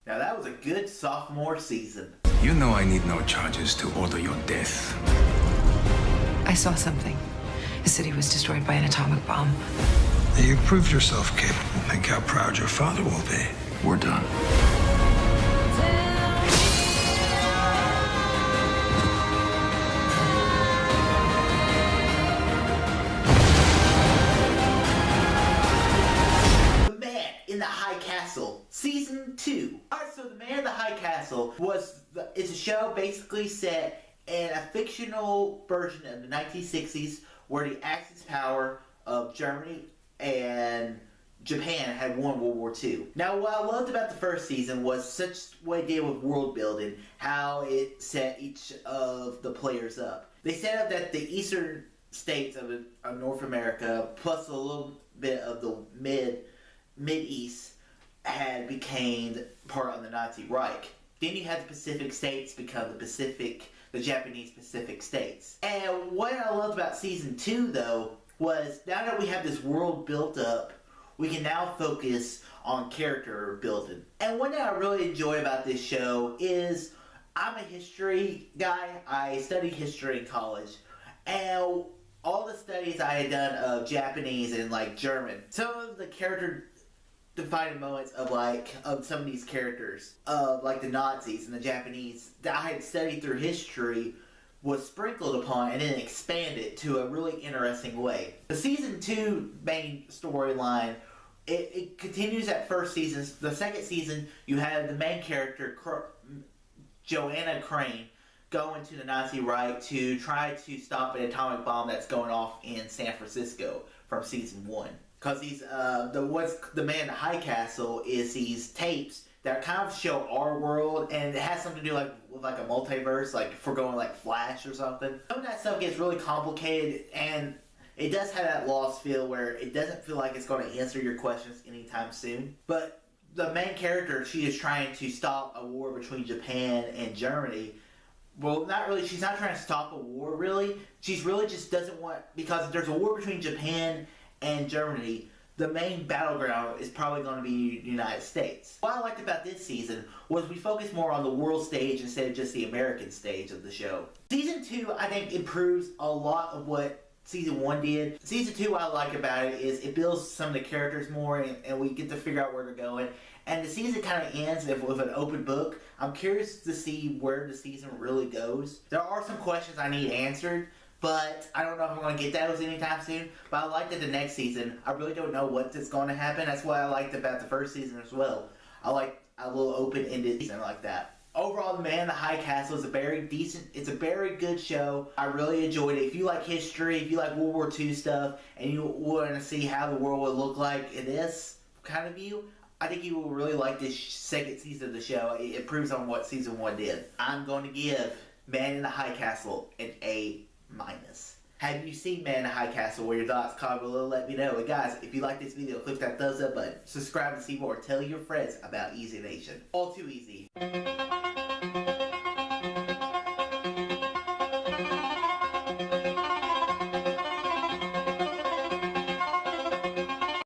Now that was a good sophomore season. You know I need no charges to order your death. I saw something. The city was destroyed by an atomic bomb. You proved yourself capable. Think how proud your father will be. We're done. The Man in the High Castle, Season 2. Alright, so The Man in the High Castle it's a show basically set in a fictional version of the 1960s where the Axis power of Germany and Japan had won World War II. Now, what I loved about the first season was such what it did with world building, how it set each of the players up. They set up that the eastern states of North America, plus a little bit of the Mid-East, had became part of the Nazi Reich. Then you had the Pacific states become the Japanese Pacific states. And what I loved about Season 2, though, was now that we have this world built up, we can now focus on character building. And one thing I really enjoy about this show is I'm a history guy. I studied history in college. And all the studies I had done of Japanese and German, some of the character defining moments of some of these characters of the Nazis and the Japanese that I had studied through history was sprinkled upon and then expanded to a really interesting way. The Season 2 main storyline, it continues that first season. The second season, you have the main character, Joanna Crane, going to the Nazi Reich to try to stop an atomic bomb that's going off in San Francisco from Season 1. Because what's the Man in the High Castle is these tapes that kind of show our world, and it has something to do with a multiverse, if we're going Flash or something. Some of that stuff gets really complicated, and it does have that Lost feel where it doesn't feel like it's going to answer your questions anytime soon. But the main character, she is trying to stop a war between Japan and Germany. Well, not really. She's not trying to stop a war, really. She's really just doesn't want, because if there's a war between Japan and Germany, the main battleground is probably going to be the United States. What I liked about this season was we focused more on the world stage instead of just the American stage of the show. Season 2, I think, improves a lot of what Season 1 did. Season 2, what I like about it is it builds some of the characters more, and we get to figure out where they're going. And the season kind of ends with an open book. I'm curious to see where the season really goes. There are some questions I need answered, but I don't know if I'm going to get those anytime soon. But I like that the next season, I really don't know what's going to happen. That's what I liked about the first season as well. I like a little open-ended season like that. Overall, The Man in the High Castle is it's a very good show. I really enjoyed it. If you like history, if you like World War II stuff, and you want to see how the world would look like in this kind of view, I think you will really like this second season of the show. It improves on what Season 1 did. I'm going to give Man in the High Castle an A-. Have you seen Man in the High Castle? What are your thoughts? Comment below, let me know. And guys, if you like this video, click that thumbs up button. Subscribe to see more. Tell your friends about Easy Nation. All too easy.